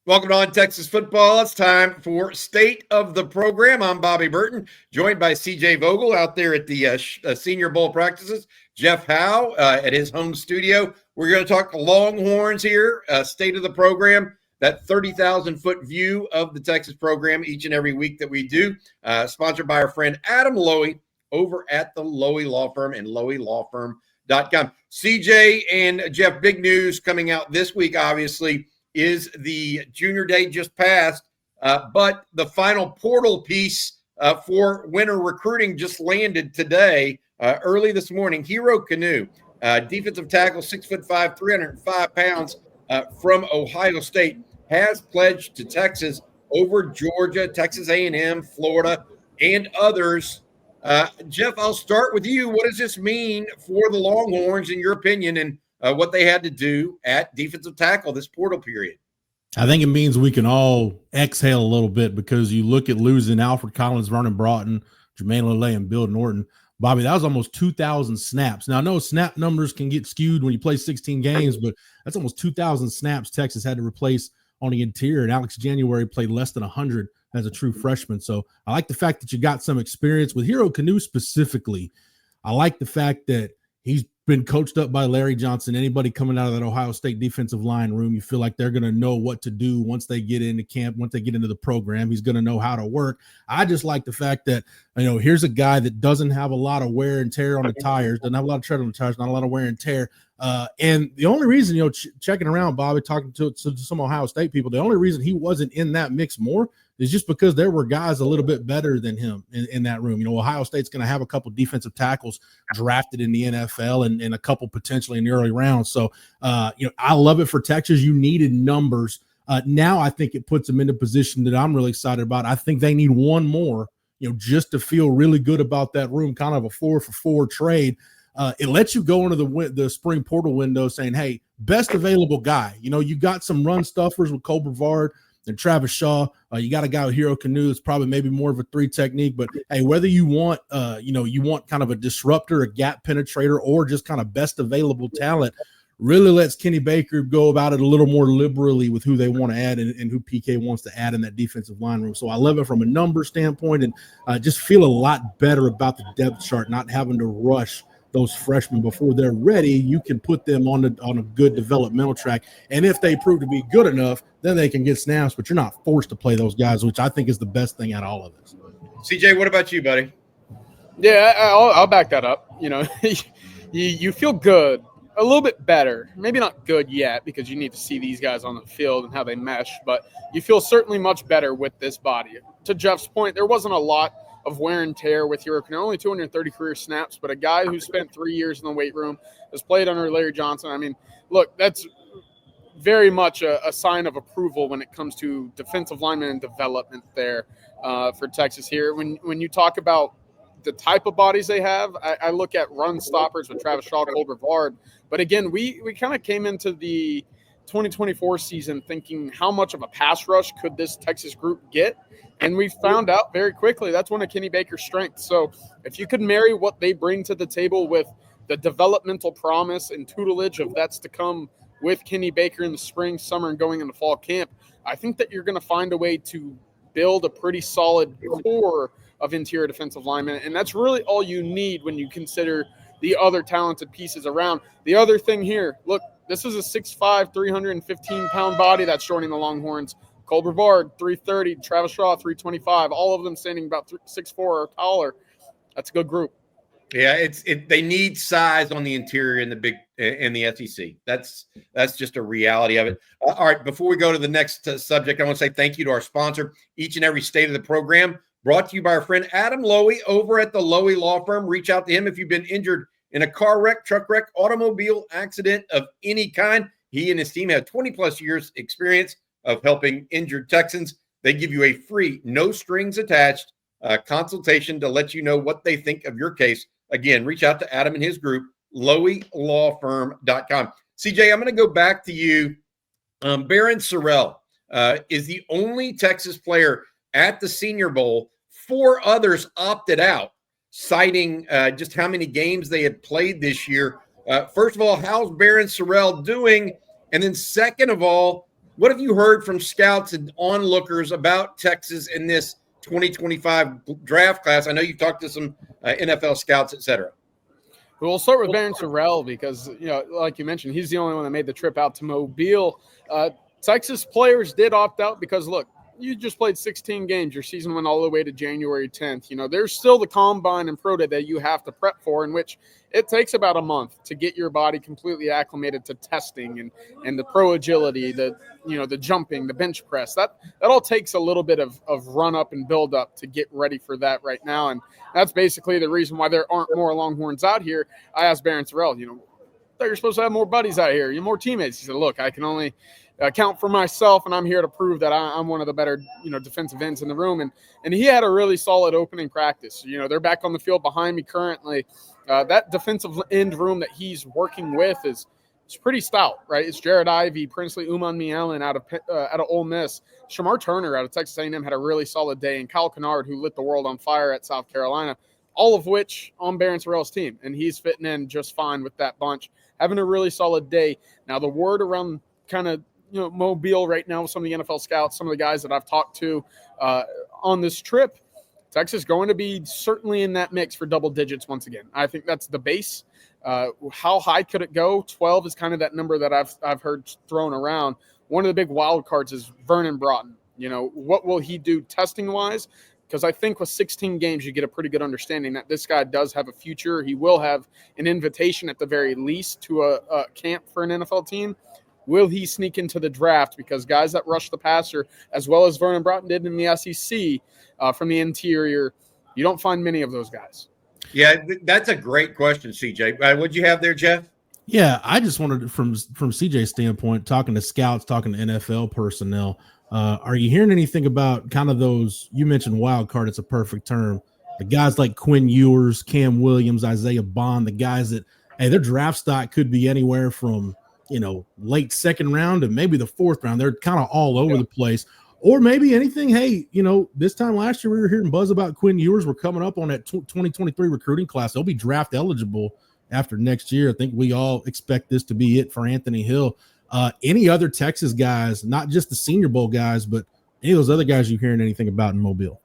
Welcome on Texas football. It's time for State of the Program. I'm Bobby Burton, joined by CJ Vogel out there at the Senior Bowl practices. Jeff Howe at his home studio. We're going to talk Longhorns here, State of the Program, that 30,000-foot view of the Texas program each and every week that we do. Sponsored by our friend Adam Lowy over at the Lowy Law Firm and LowyLawFirm.com. CJ and Jeff, big news coming out this week, obviously, is the junior day just passed, but the final portal piece for winter recruiting just landed today, early this morning. Hero Kanu, defensive tackle, 6'5", 305 pounds from Ohio State, has pledged to Texas over Georgia, Texas A&M, Florida, and others. Jeff, I'll start with you. What does this mean for the Longhorns, in your opinion, and what they had to do at defensive tackle this portal period? I think it means we can all exhale a little bit, because you look at losing Alfred Collins, Vernon Broughton, Jermaine Lele, and Bill Norton. Bobby, that was almost 2,000 snaps. Now, I know snap numbers can get skewed when you play 16 games, but that's almost 2,000 snaps Texas had to replace on the interior. And Alex January played less than 100 as a true freshman. So I like the fact that you got some experience with Hero Kanu specifically. I like the fact that he's been coached up by Larry Johnson. Anybody coming out of that Ohio State defensive line room, you feel like they're going to know what to do once they get into camp, once they get into the program. He's going to know how to work. I just like the fact that, here's a guy that doesn't have a lot of wear and tear on the tires, doesn't have a lot of tread on the tires, not a lot of wear and tear. And the only reason, checking around, Bobby, talking to some Ohio State people, the only reason he wasn't in that mix more is just because there were guys a little bit better than him in that room. Ohio State's going to have a couple defensive tackles drafted in the NFL and a couple potentially in the early rounds. So, I love it for Texas. You needed numbers. Now I think it puts them in a position that I'm really excited about. I think they need one more, just to feel really good about that room, kind of a 4-for-4 trade. It lets you go into the spring portal window saying, hey, best available guy. You got some run stuffers with Cole Brevard and Travis Shaw. You got a guy with Hero Kanu that's probably maybe more of a 3 technique, but hey, whether you want, you want kind of a disruptor, a gap penetrator, or just kind of best available talent, really lets Kenny Baker go about it a little more liberally with who they want to add and who PK wants to add in that defensive line room. So I love it from a number standpoint, and just feel a lot better about the depth chart, not having to rush those freshmen before they're ready. You can put them on a good developmental track, and if they prove to be good enough, then they can get snaps, but you're not forced to play those guys, which I think is the best thing out of all of this. CJ, what about you, buddy? Yeah, I'll back that up. You feel good, a little bit better, maybe not good yet, because you need to see these guys on the field and how they mesh, but you feel certainly much better with this body. To Jeff's point, there wasn't a lot of wear and tear with Hero Kanu, only 230 career snaps, but a guy who spent 3 years in the weight room, has played under Larry Johnson. I mean, look, that's very much a sign of approval when it comes to defensive lineman and development there for Texas here. When you talk about the type of bodies they have, I look at run stoppers with Travis Shaw, Cole Brevard. But again, we kind of came into the 2024 season thinking, how much of a pass rush could this Texas group get? And we found out very quickly that's one of Kenny Baker's strengths. So if you could marry what they bring to the table with the developmental promise and tutelage of that's to come with Kenny Baker in the spring, summer, and going into fall camp, I think that you're going to find a way to build a pretty solid core of interior defensive linemen. And that's really all you need when you consider the other talented pieces around. The other thing here, look, this is a 6'5", 315-pound body that's joining the Longhorns. Cole Brevard, 330, Travis Shaw, 325, all of them standing about 6'4" or taller. That's a good group. Yeah, they need size on the interior in the SEC. That's just a reality of it. All right, before we go to the next subject, I want to say thank you to our sponsor, each and every state of the program, brought to you by our friend Adam Lowy over at the Lowy Law Firm. Reach out to him if you've been injured in a car wreck, truck wreck, automobile accident of any kind. He and his team have 20-plus years experience of helping injured Texans. They give you a free, no strings attached consultation to let you know what they think of your case. Again, reach out to Adam and his group, LowyLawFirm.com. CJ, I'm going to go back to you. Baron Terell is the only Texas player at the Senior Bowl. 4 others opted out, citing just how many games they had played this year. First of all, how's Baron Terell doing? And then second of all, What have you heard from scouts and onlookers about Texas in this 2025 draft class? I know you talked to some NFL scouts, et cetera. We'll start with Terell because, like you mentioned, he's the only one that made the trip out to Mobile. Texas players did opt out because, look, you just played 16 games. Your season went all the way to January 10th. There's still the combine and pro day that you have to prep for, in which it takes about a month to get your body completely acclimated to testing and the pro agility, the jumping, the bench press. That all takes a little bit of run up and build up to get ready for that right now. And that's basically the reason why there aren't more Longhorns out here. I asked Terell, you're supposed to have more buddies out here, more teammates. He said, look, I can only count for myself, and I'm here to prove that I'm one of the better, defensive ends in the room. And he had a really solid opening practice. They're back on the field behind me currently. That defensive end room that he's working with is pretty stout, right? It's Jared Ivey, Princely Uman-Mielen out of Ole Miss. Shamar Turner out of Texas A&M had a really solid day, and Kyle Kennard, who lit the world on fire at South Carolina, all of which on Terell's team. And he's fitting in just fine with that bunch, having a really solid day. Now, the word around kind of, Mobile right now with some of the NFL scouts, some of the guys that I've talked to on this trip, Texas going to be certainly in that mix for double digits once again. I think that's the base. How high could it go? 12 is kind of that number that I've heard thrown around. One of the big wild cards is Vernon Broughton. What will he do testing-wise? Because I think with 16 games, you get a pretty good understanding that this guy does have a future. He will have an invitation at the very least to a camp for an NFL team. Will he sneak into the draft? Because guys that rush the passer, as well as Vernon Broughton did in the SEC from the interior, you don't find many of those guys. Yeah, that's a great question, CJ. What'd you have there, Jeff? Yeah, I just wanted, from CJ's standpoint, talking to scouts, talking to NFL personnel, are you hearing anything about kind of those, you mentioned wild card, it's a perfect term, the guys like Quinn Ewers, Cam Williams, Isaiah Bond, the guys that, hey, their draft stock could be anywhere from late second round and maybe the fourth round. They're kind of all over the place. Or maybe anything, hey, this time last year we were hearing buzz about Quinn Ewers. We're coming up on that 2023 recruiting class. They'll be draft eligible after next year. I think we all expect this to be it for Anthony Hill. Any other Texas guys, not just the Senior Bowl guys, but any of those other guys you hearing anything about in Mobile?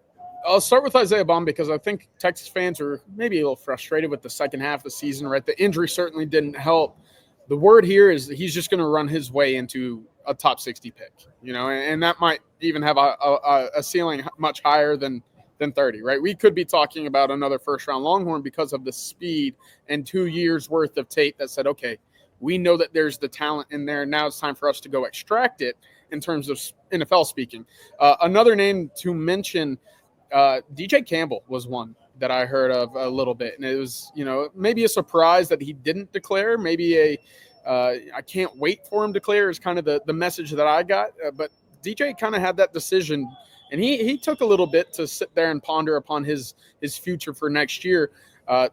I'll start with Isaiah Bond because I think Texas fans are maybe a little frustrated with the second half of the season, right? The injury certainly didn't help. The word here is that he's just going to run his way into a top 60 pick, and that might even have a ceiling much higher than 30, right? We could be talking about another first-round Longhorn because of the speed and 2 years worth of tape that said, okay, we know that there's the talent in there. Now it's time for us to go extract it in terms of NFL speaking. Another name to mention, DJ Campbell was one that I heard of a little bit. And it was, maybe a surprise that he didn't declare. Maybe I can't wait for him to declare is kind of the message that I got. But DJ kind of had that decision. And he took a little bit to sit there and ponder upon his future for next year.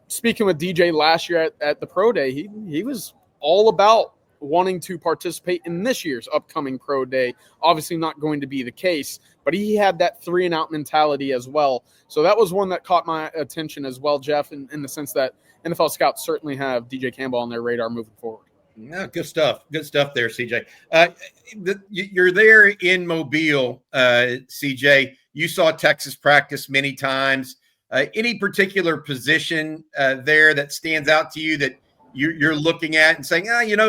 Speaking with DJ last year at the Pro Day, he was all about wanting to participate in this year's upcoming Pro Day. Obviously not going to be the case, but he had that 3-and-out mentality as well. So that was one that caught my attention as well, Jeff, in the sense that NFL scouts certainly have DJ Campbell on their radar moving forward. Yeah, good stuff. Good stuff there, CJ. You're there in Mobile, CJ. You saw Texas practice many times. Any particular position there that stands out to you that you're looking at and saying,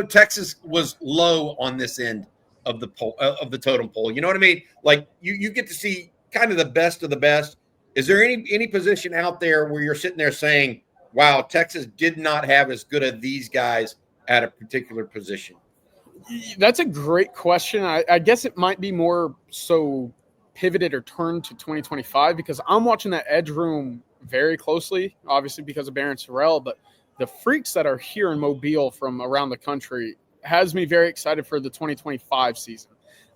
Texas was low on this end of the poll, of the totem pole. You know what I mean? Like you get to see kind of the best of the best. Is there any position out there where you're sitting there saying, wow, Texas did not have as good of these guys at a particular position? That's a great question. I guess it might be more so pivoted or turned to 2025 because I'm watching that edge room very closely, obviously because of Terell, but the freaks that are here in Mobile from around the country has me very excited for the 2025 season.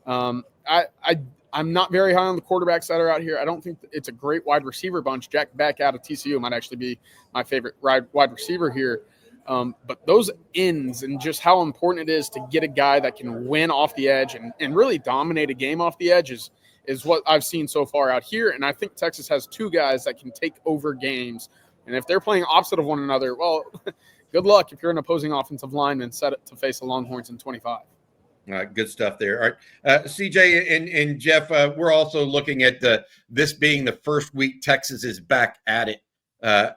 I'm not very high on the quarterbacks that are out here. I don't think it's a great wide receiver bunch. Jack Beck out of TCU might actually be my favorite wide receiver here. But those ends and just how important it is to get a guy that can win off the edge and really dominate a game off the edge is what I've seen so far out here. And I think Texas has two guys that can take over games. And if they're playing opposite of one another, well, good luck if you're an opposing offensive lineman set to face the Longhorns in 25. Good stuff there. All right, CJ and Jeff, we're also looking at this being the first week Texas is back at it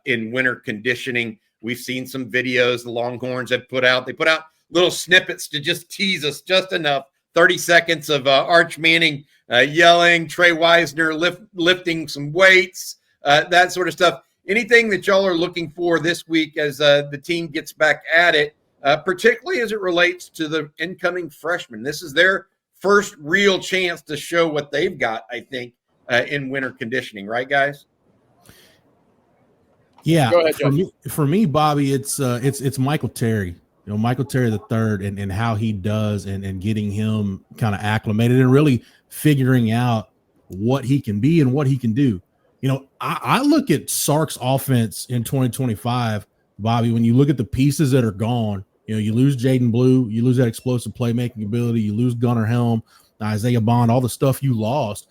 in winter conditioning. We've seen some videos the Longhorns have put out. They put out little snippets to just tease us just enough. 30 seconds of Arch Manning yelling, Trey Wisner lifting some weights, that sort of stuff. Anything that y'all are looking for this week as the team gets back at it, particularly as it relates to the incoming freshmen? This is their first real chance to show what they've got, I think, in winter conditioning. Right, guys? Yeah. Go ahead, for me, Bobby, it's Michael Terry. Michael Terry III and how he does and getting him kind of acclimated and really figuring out what he can be and what he can do. I look at Sark's offense in 2025, Bobby, when you look at the pieces that are gone, you lose Jaden Blue, you lose that explosive playmaking ability, you lose Gunnar Helm, Isaiah Bond, all the stuff you lost.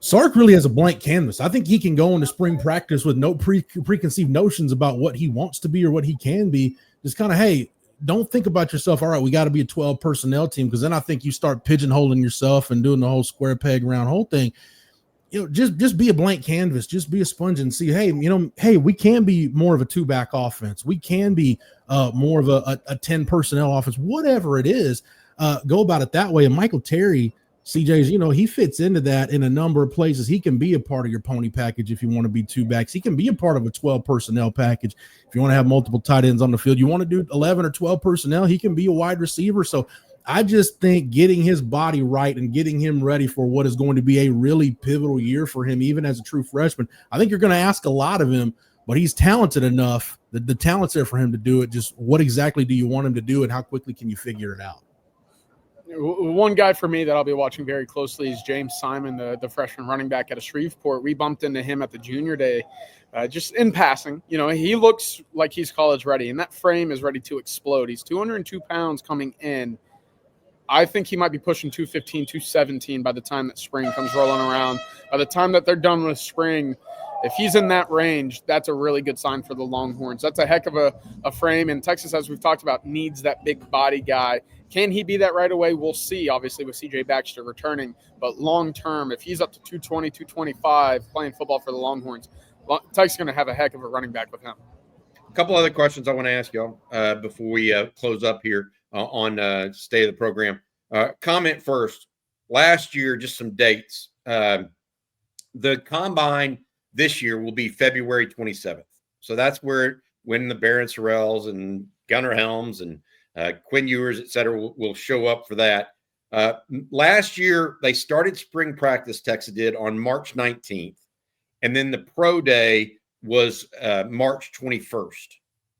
Sark really has a blank canvas. I think he can go into spring practice with no preconceived notions about what he wants to be or what he can be. Just kind of, hey, don't think about yourself. All right, we got to be a 12 personnel team, because then I think you start pigeonholing yourself and doing the whole square peg round hole thing. Just be a blank canvas. Just be a sponge and see, hey, we can be more of a two-back offense. We can be more of a 10 personnel offense. Whatever it is, go about it that way. And Michael Terry, CJ's, he fits into that in a number of places. He can be a part of your pony package if you want to be two backs. He can be a part of a 12 personnel package if you want to have multiple tight ends on the field. You want to do 11 or 12 personnel, he can be a wide receiver. So I just think getting his body right and getting him ready for what is going to be a really pivotal year for him, even as a true freshman, I think you're going to ask a lot of him, but he's talented enough. The talent's there for him to do it. Just what exactly do you want him to do, and how quickly can you figure it out? One guy for me that I'll be watching very closely is James Simon, the freshman running back out of Shreveport. We bumped into him at the junior day, just in passing. He looks like he's college ready, and that frame is ready to explode. He's 202 pounds coming in. I think he might be pushing 215, 217 by the time that spring comes rolling around. By the time that they're done with spring, if he's in that range, that's a really good sign for the Longhorns. That's a heck of a frame, and Texas, as we've talked about, needs that big body guy. Can he be that right away? We'll see, obviously, with C.J. Baxter returning. But long-term, if he's up to 220, 225 playing football for the Longhorns, Texas is going to have a heck of a running back with him. A couple other questions I want to ask y'all before we close up here on State of the Program. Comment first. Last year, just some dates. The Combine this year will be February 27th. So that's when the Barron Terrells and Gunnar Helms and Quinn Ewers, et cetera, will show up for that. Last year, they started spring practice, Texas did, on March 19th. And then the pro day was March 21st.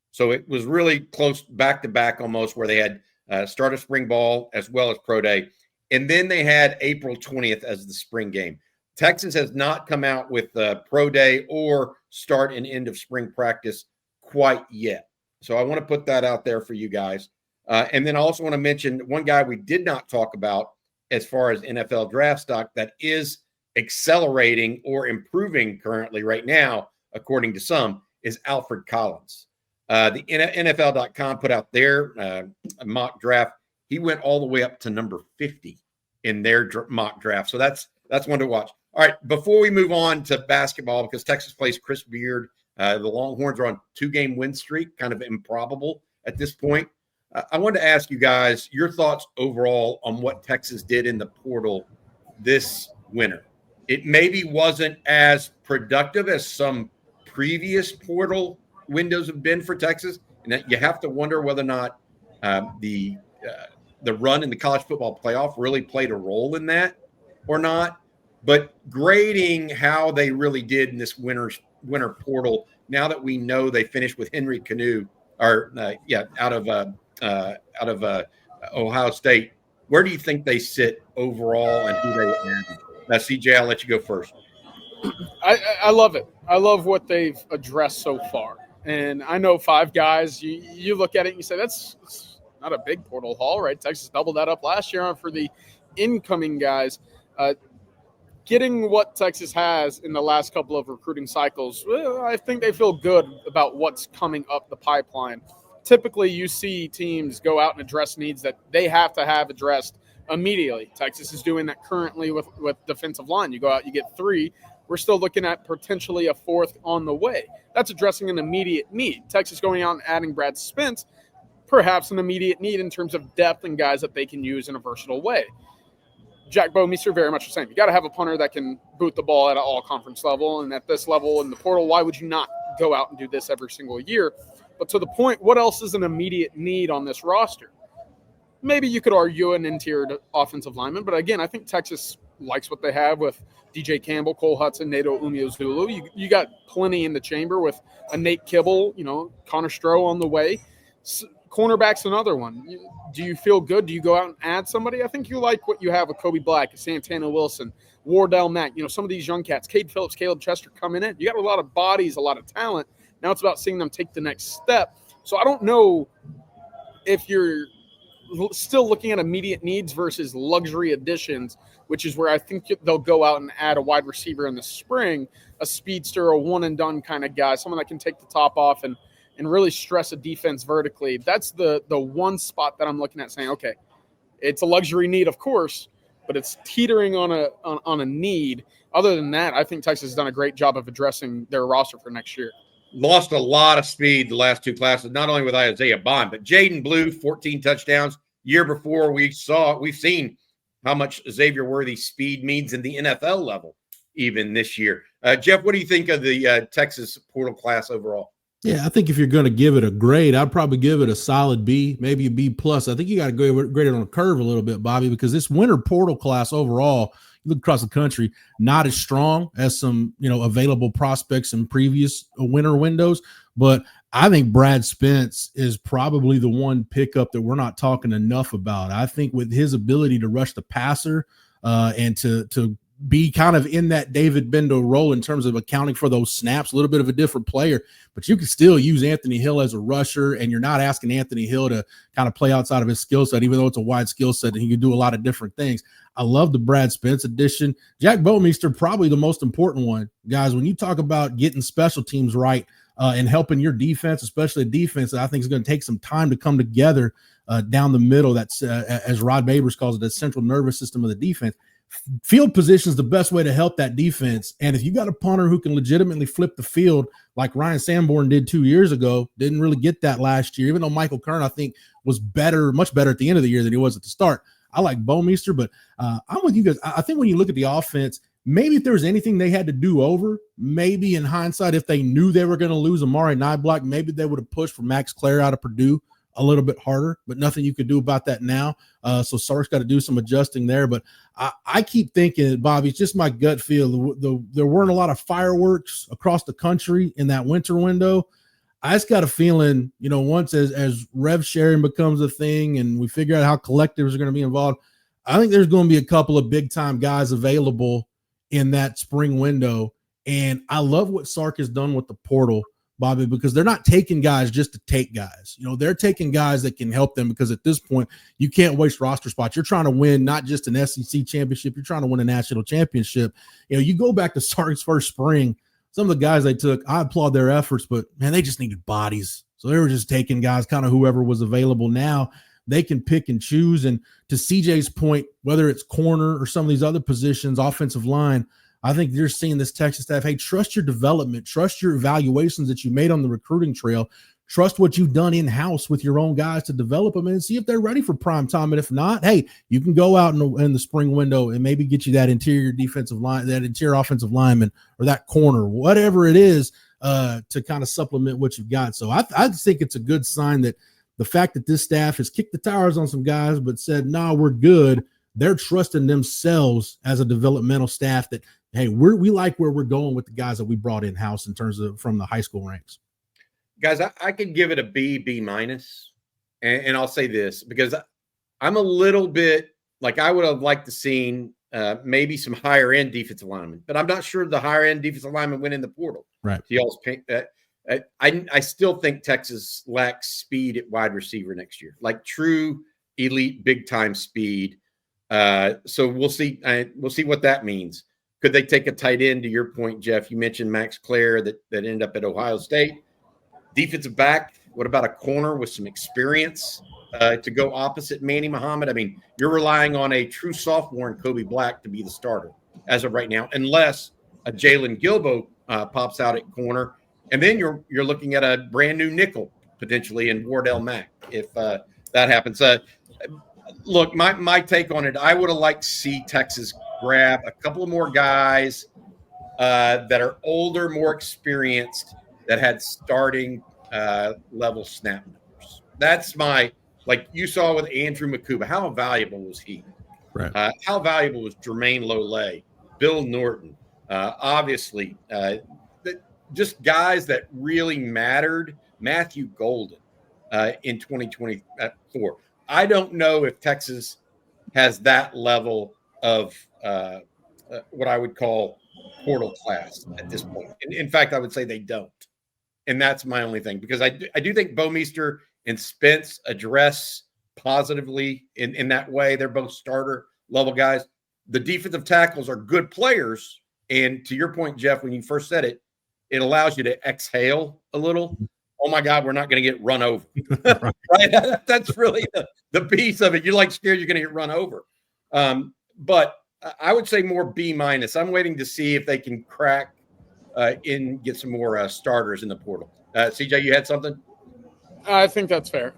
So it was really close, back-to-back almost, where they had start of spring ball as well as pro day. And then they had April 20th as the spring game. Texas has not come out with pro day or start and end of spring practice quite yet. So I want to put that out there for you guys. And then I also want to mention one guy we did not talk about as far as NFL draft stock that is accelerating or improving currently right now, according to some, is Alfred Collins. The NFL.com put out their mock draft. He went all the way up to number 50 in their mock draft. So that's one to watch. All right, before we move on to basketball, because Texas plays Chris Beard, the Longhorns are on 2-game win streak, kind of improbable at this point. I wanted to ask you guys your thoughts overall on what Texas did in the portal this winter. It maybe wasn't as productive as some previous portal windows have been for Texas, and that you have to wonder whether or not the run in the college football playoff really played a role in that or not. But grading how they really did in this winter portal, now that we know they finished with Henry Canoe, out of Ohio State, where do you think they sit overall and who they add? CJ, I'll let you go first. I love it. I love what they've addressed so far. And I know 5 guys, you look at it and you say, that's not a big portal haul, right? Texas doubled that up last year for the incoming guys. Getting what Texas has in the last couple of recruiting cycles, I think they feel good about what's coming up the pipeline. Typically, you see teams go out and address needs that they have to have addressed immediately. Texas is doing that currently with defensive line. You go out, you get 3. We're still looking at potentially a 4th on the way. That's addressing an immediate need. Texas going out and adding Brad Spence, perhaps an immediate need in terms of depth and guys that they can use in a versatile way. Jack Bomeister, very much the same. You got to have a punter that can boot the ball at an all-conference level, and at this level in the portal, why would you not go out and do this every single year? But to the point, what else is an immediate need on this roster? Maybe you could argue an interior offensive lineman, but again, I think Texas likes what they have with DJ Campbell, Cole Hudson, Nato Umeozulu. You got plenty in the chamber with a Nate Kibble, Connor Stroh on the way. Cornerback's another one. Do you feel good? Do you go out and add somebody? I think you like what you have with Kobe Black, Santana Wilson, Wardell Mack, some of these young cats, Cade Phillips, Caleb Chester coming in. You got a lot of bodies, a lot of talent. Now it's about seeing them take the next step. So I don't know if you're still looking at immediate needs versus luxury additions, which is where I think they'll go out and add a wide receiver in the spring, a speedster, a one-and-done kind of guy, someone that can take the top off and really stress a defense vertically. That's the one spot that I'm looking at saying, okay, it's a luxury need, of course, but it's teetering on a need. Other than that, I think Texas has done a great job of addressing their roster for next year. Lost a lot of speed the last 2 classes, not only with Isaiah Bond, but Jaden Blue, 14 touchdowns. Year before, we've seen how much Xavier Worthy's speed means in the NFL level, even this year. Jeff, what do you think of the Texas portal class overall? Yeah, I think if you're going to give it a grade, I'd probably give it a solid B, maybe a B plus. I think you got to grade it on a curve a little bit, Bobby, because this winter portal class overall, you look across the country, not as strong as some, available prospects in previous winter windows. But I think Brad Spence is probably the one pickup that we're not talking enough about. I think with his ability to rush the passer and to be kind of in that David Bendo role in terms of accounting for those snaps, a little bit of a different player, but you can still use Anthony Hill as a rusher, and you're not asking Anthony Hill to kind of play outside of his skill set, even though it's a wide skill set and he can do a lot of different things. I love the Brad Spence addition. Jack Bomeister, probably the most important one. Guys, when you talk about getting special teams right and helping your defense, especially a defense that I think is going to take some time to come together down the middle, that's, as Rod Babers calls it, the central nervous system of the defense. Field position is the best way to help that defense. And if you got a punter who can legitimately flip the field like Ryan Sanborn did 2 years ago, didn't really get that last year, even though Michael Kern, I think, was much better at the end of the year than he was at the start. I like Bomeister, but I'm with you guys. I think when you look at the offense, maybe if there was anything they had to do over, maybe in hindsight, if they knew they were going to lose Amari Niblack, maybe they would have pushed for Max Clare out of Purdue a little bit harder, but nothing you could do about that now. So Sark's got to do some adjusting there. But I keep thinking, Bobby, it's just my gut feel. There weren't a lot of fireworks across the country in that winter window. I just got a feeling, once as rev sharing becomes a thing and we figure out how collectives are going to be involved, I think there's going to be a couple of big-time guys available in that spring window. And I love what Sark has done with the portal, Bobby, because they're not taking guys just to take guys. They're taking guys that can help them, because at this point, you can't waste roster spots. You're trying to win not just an SEC championship, you're trying to win a national championship. You go back to Sark's first spring, some of the guys they took, I applaud their efforts, but, man, they just needed bodies. So they were just taking guys, kind of whoever was available. Now they can pick and choose. And to CJ's point, whether it's corner or some of these other positions, offensive line, I think you're seeing this Texas staff, hey, trust your development, trust your evaluations that you made on the recruiting trail, trust what you've done in-house with your own guys to develop them and see if they're ready for prime time. And if not, hey, you can go out in the spring window and maybe get you that interior defensive line, that interior offensive lineman, or that corner, whatever it is, to kind of supplement what you've got. So I think it's a good sign that the fact that this staff has kicked the tires on some guys but said, nah, we're good. They're trusting themselves as a developmental staff that, hey, we like where we're going with the guys that we brought in-house in terms of from the high school ranks. Guys, I could give it a B minus. And I'll say this, because I'm a little bit like I would have liked to seen maybe some higher-end defensive linemen, but I'm not sure the higher-end defensive linemen went in the portal. Right. To y'all's paint that. I still think Texas lacks speed at wide receiver next year, like true elite big-time speed. So we'll see. We'll see what that means. Could they take a tight end? To your point, Jeff, you mentioned Max Clare that ended up at Ohio State. Defensive back, What about a corner with some experience to go opposite Manny Muhammad? I mean, you're relying on a true sophomore in Kobe Black to be the starter as of right now, unless a Jalen Gilbo pops out at corner. And then you're looking at a brand new nickel potentially in Wardell Mack if that happens. Look, my take on it, I would have liked to see Texas grab a couple of more guys that are older, more experienced, that had starting level snap numbers. That's like you saw with Andrew Makuba. How valuable was he? Right. How valuable was Jermaine Lole, Bill Norton? Obviously, just guys that really mattered. Matthew Golden in 2024. I don't know if Texas has that level of what I would call portal class at this point. In fact, I would say they don't. And that's my only thing, because I do think Bomeister and Spence address positively in that way. They're both starter level guys. The defensive tackles are good players. And to your point, Jeff, when you first said it, it allows you to exhale a little. Oh my God, we're not going to get run over. Right? That's really the piece of it. You're like scared you're going to get run over. But I would say more B-. I'm waiting to see if they can crack get some more starters in the portal. CJ, you had something? I think that's fair.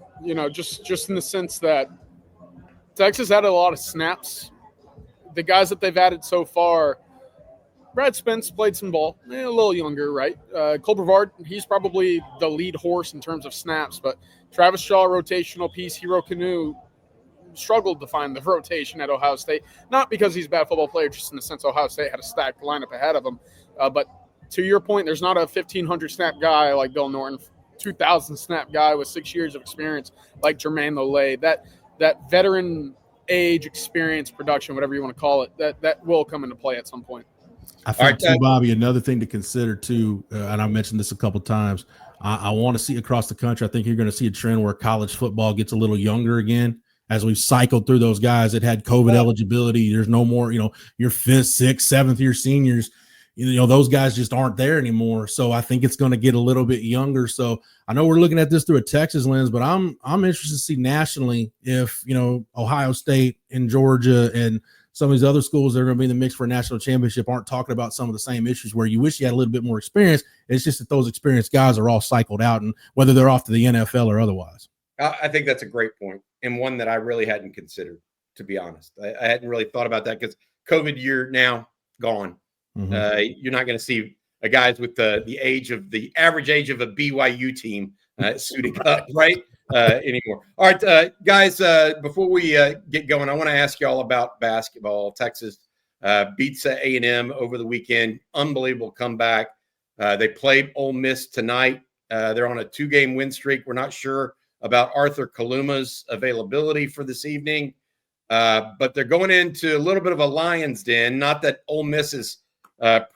Just in the sense that Texas had a lot of snaps. The guys that they've added so far, Brad Spence played some ball, a little younger, right? Cole Brevard, he's probably the lead horse in terms of snaps, but Travis Shaw, rotational piece, Hero Canoe, struggled to find the rotation at Ohio State. Not because he's a bad football player, just in the sense Ohio State had a stacked lineup ahead of him. But to your point, there's not a 1,500 snap guy like Bill Norton, 2,000 snap guy with 6 years of experience like Jermaine Lole. That veteran age, experience, production, whatever you want to call it, that will come into play at some point. I think, too, Bobby, another thing to consider, too, and I mentioned this a couple of times, I want to see across the country, I think you're going to see a trend where college football gets a little younger again as we've cycled through those guys that had COVID eligibility. There's no more, your 5th, 6th, 7th year seniors. Those guys just aren't there anymore. So I think it's going to get a little bit younger. So I know we're looking at this through a Texas lens, but I'm interested to see nationally if, Ohio State and Georgia and some of these other schools that are going to be in the mix for a national championship aren't talking about some of the same issues where you wish you had a little bit more experience. It's just that those experienced guys are all cycled out, and whether they're off to the NFL or otherwise. I think that's a great point, and one that I really hadn't considered, to be honest. I hadn't really thought about that because COVID year now gone. Mm-hmm. You're not going to see guys with the average age of a BYU team suiting up, right? Anymore. All right, guys, before we get going, I want to ask you all about basketball. Texas beats A&M over the weekend. Unbelievable comeback. They played Ole Miss tonight. They're on a 2-game win streak. We're not sure about Arthur Kaluma's availability for this evening, but they're going into a little bit of a lion's den. Not that Ole Miss is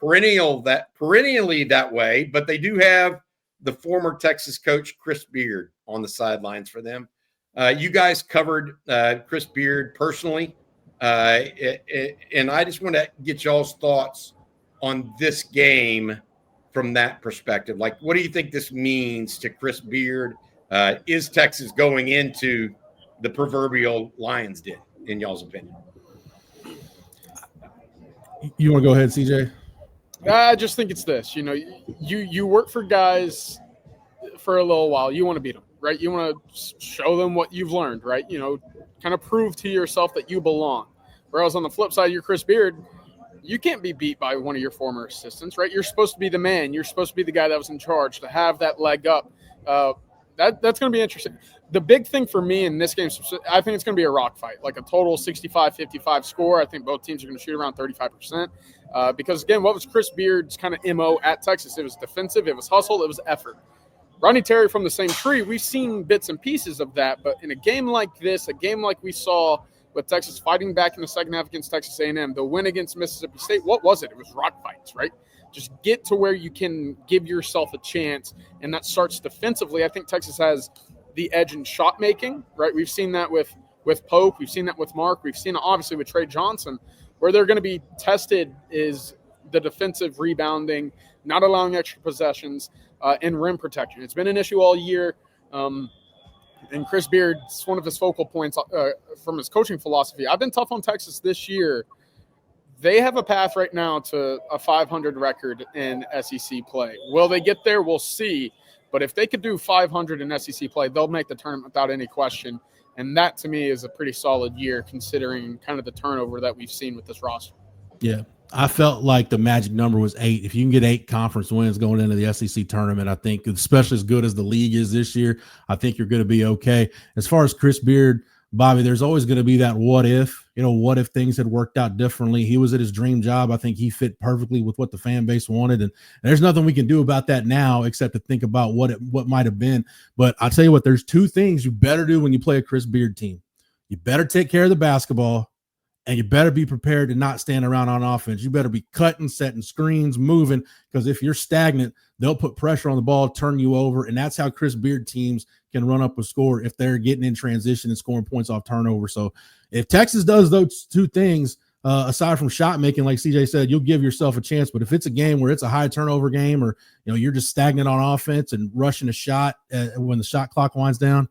perennially that way, but they do have the former Texas coach Chris Beard on the sidelines for them. You guys covered Chris Beard personally, and I just want to get y'all's thoughts on this game from that perspective. Like, what do you think this means to Chris Beard? Is Texas going into the proverbial lion's den, in y'all's opinion? You want to go ahead, CJ? I just think it's this. You work for guys for a little while. You want to beat them, right? You want to show them what you've learned, right? Kind of prove to yourself that you belong. Whereas on the flip side, you're Chris Beard. You can't be beat by one of your former assistants, right? You're supposed to be the man. You're supposed to be the guy that was in charge, to have that leg up. That's going to be interesting. The big thing for me in this game, I think it's going to be a rock fight, like a total 65-55 score. I think both teams are going to shoot around 35%. Because, again, what was Chris Beard's kind of MO at Texas? It was defensive, it was hustle, it was effort. Rodney Terry from the same tree, we've seen bits and pieces of that. But in a game like this, a game like we saw with Texas fighting back in the second half against Texas A&M, the win against Mississippi State, what was it? It was rock fights, right? Just get to where you can give yourself a chance, and that starts defensively. I think Texas has the edge in shot making, right? We've seen that with Pope. We've seen that with Mark. We've seen it obviously with Trey Johnson. Where they're going to be tested is the defensive rebounding, not allowing extra possessions, and rim protection. It's been an issue all year. And Chris Beard's one of his focal points from his coaching philosophy. I've been tough on Texas this year. They have a path right now to a 500 record in SEC play. Will they get there? We'll see. But if they could do 500 in SEC play, they'll make the tournament without any question. And that, to me, is a pretty solid year considering kind of the turnover that we've seen with this roster. Yeah. I felt like the magic number was 8. If you can get 8 conference wins going into the SEC tournament, I think, especially as good as the league is this year, I think you're going to be okay. As far as Chris Beard, Bobby, there's always going to be that what if, what if things had worked out differently? He was at his dream job. I think he fit perfectly with what the fan base wanted. And there's nothing we can do about that now except to think about what might have been. But I'll tell you what, there's 2 things you better do when you play a Chris Beard team. You better take care of the basketball, and you better be prepared to not stand around on offense. You better be cutting, setting screens, moving, because if you're stagnant, they'll put pressure on the ball, turn you over, and that's how Chris Beard teams can run up a score if they're getting in transition and scoring points off turnover. So if Texas does those 2 things, aside from shot making, like CJ said, you'll give yourself a chance. But if it's a game where it's a high turnover game or you're just stagnant on offense and rushing a shot when the shot clock winds down,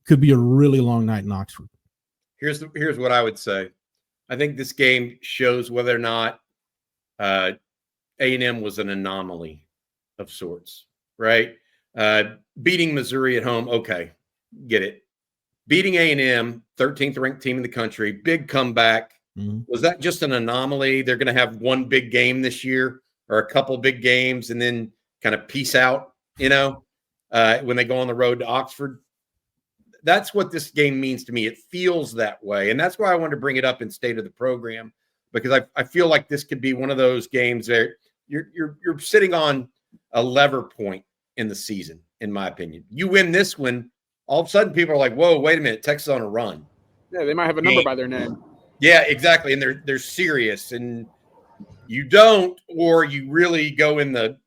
could be a really long night in Oxford. Here's what I would say. I think this game shows whether or not A&M was an anomaly of sorts, right? Beating Missouri at home, okay, get it. Beating A&M, 13th ranked team in the country, big comeback. Mm-hmm. Was that just an anomaly? They're going to have one big game this year or a couple big games and then kind of peace out, when they go on the road to Oxford. That's what this game means to me. It feels that way. And that's why I wanted to bring it up in State of the Program, because I feel like this could be one of those games that you're sitting on a lever point in the season, in my opinion. You win this one, all of a sudden people are like, whoa, wait a minute, Texas on a run. Yeah, they might have a number by their name. Yeah, exactly. And they're serious. And you don't, or you really go in the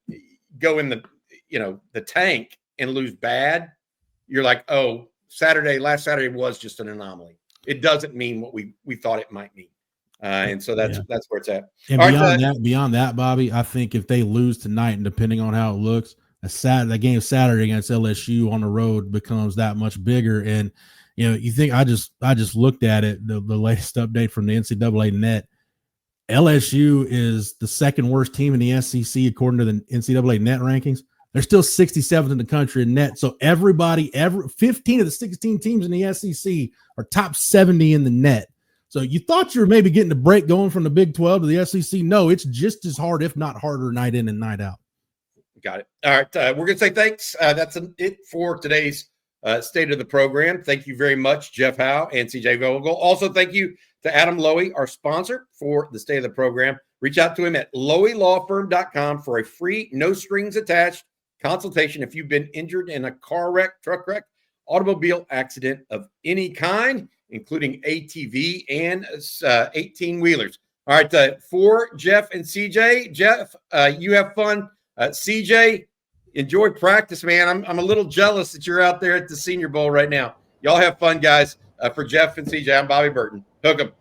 the tank and lose bad. You're like, oh, last Saturday was just an anomaly. It doesn't mean what we thought it might mean. And so that's where it's at. And beyond that, Bobby, I think if they lose tonight, and depending on how it looks, the game Saturday against LSU on the road becomes that much bigger. And you think I just looked at it, the latest update from the NCAA net. LSU is the second worst team in the SEC according to the NCAA net rankings. They're still 67th in the country in net. So 15 of the 16 teams in the SEC are top 70 in the net. So you thought you were maybe getting the break going from the Big 12 to the SEC. No, it's just as hard, if not harder, night in and night out. Got it. All right. We're going to say thanks. That's it for today's State of the Program. Thank you very much, Jeff Howe and CJ Vogel. Also, thank you to Adam Lowy, our sponsor for the State of the Program. Reach out to him at loweylawfirm.com for a free, no strings attached consultation if you've been injured in a car wreck, truck wreck, automobile accident of any kind, including ATV and 18-wheelers. All right, for Jeff and CJ, Jeff, you have fun. CJ, enjoy practice, man. I'm a little jealous that you're out there at the Senior Bowl right now. Y'all have fun, guys. For Jeff and CJ, I'm Bobby Burton. Hook 'em.